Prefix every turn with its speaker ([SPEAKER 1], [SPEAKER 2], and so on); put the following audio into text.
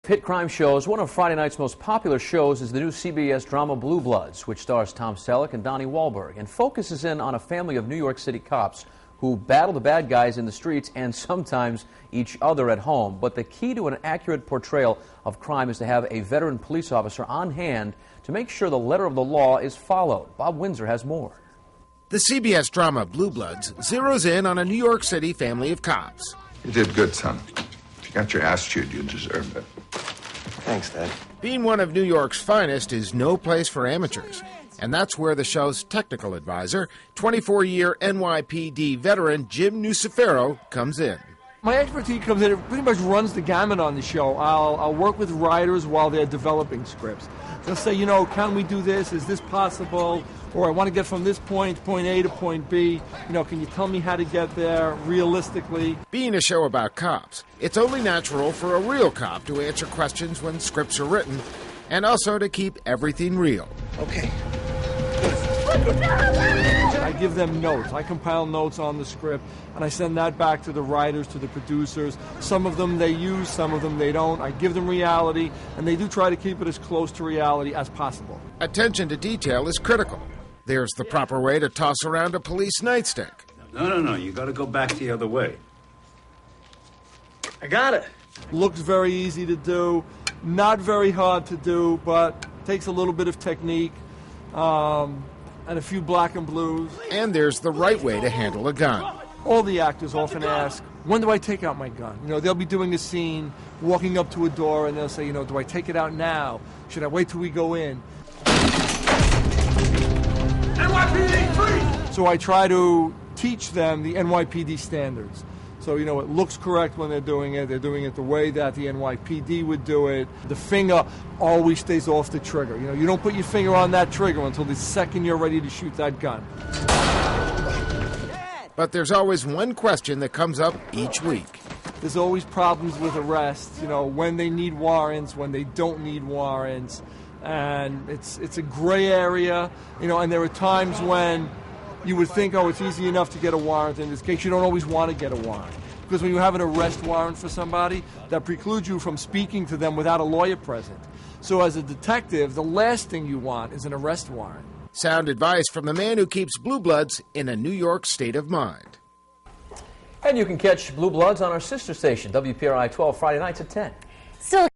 [SPEAKER 1] Hit crime shows. One of Friday night's most popular shows is the new CBS drama Blue Bloods, which stars Tom Selleck and Donnie Wahlberg and focuses in on a family of New York City cops who battle the bad guys in the streets and sometimes each other at home. But the key to an accurate portrayal of crime is to have a veteran police officer on hand to make sure the letter of the law is followed. Bob Windsor has more.
[SPEAKER 2] The CBS drama Blue Bloods zeroes in on a New York City family of cops.
[SPEAKER 3] You did good, son. If you got your ass chewed, you deserved it.
[SPEAKER 4] Thanks, Dad.
[SPEAKER 2] Being one of New York's finest is no place for amateurs. And that's where the show's technical advisor, 24-year NYPD veteran Jim Nucifero, comes in.
[SPEAKER 5] My expertise comes in, it pretty much runs the gamut on the show. I'll work with writers while they're developing scripts. They'll say, you know, can we do this? Is this possible? Or I want to get from this point A to point B. You know, can you tell me how to get there realistically?
[SPEAKER 2] Being a show about cops, it's only natural for a real cop to answer questions when scripts are written, and also to keep everything real.
[SPEAKER 4] Okay.
[SPEAKER 5] I give them notes. I compile notes on the script, and I send that back to the writers, to the producers. Some of them they use, some of them they don't. I give them reality, and they do try to keep it as close to reality as possible.
[SPEAKER 2] Attention to detail is critical. There's the proper way to toss around a police nightstick.
[SPEAKER 6] No. You got to go back the other way.
[SPEAKER 4] I got it.
[SPEAKER 5] Looks very easy to do, not very hard to do, but takes a little bit of technique. And a few black and blues.
[SPEAKER 2] And there's the right way to handle a gun.
[SPEAKER 5] All the actors often ask, when do I take out my gun? You know, they'll be doing a scene, walking up to a door, and they'll say, you know, do I take it out now? Should I wait till we go in? NYPD, free! So I try to teach them the NYPD standards. So, you know, it looks correct when they're doing it. They're doing it the way that the NYPD would do it. The finger always stays off the trigger. You know, you don't put your finger on that trigger until the second you're ready to shoot that gun.
[SPEAKER 2] But there's always one question that comes up each week.
[SPEAKER 5] There's always problems with arrests, you know, when they need warrants, when they don't need warrants. And it's a gray area, you know, and there are times when you would think, oh, it's easy enough to get a warrant. In this case, you don't always want to get a warrant. Because when you have an arrest warrant for somebody, that precludes you from speaking to them without a lawyer present. So as a detective, the last thing you want is an arrest warrant.
[SPEAKER 2] Sound advice from the man who keeps Blue Bloods in a New York state of mind.
[SPEAKER 1] And you can catch Blue Bloods on our sister station, WPRI 12, Friday nights at 10.
[SPEAKER 7] Still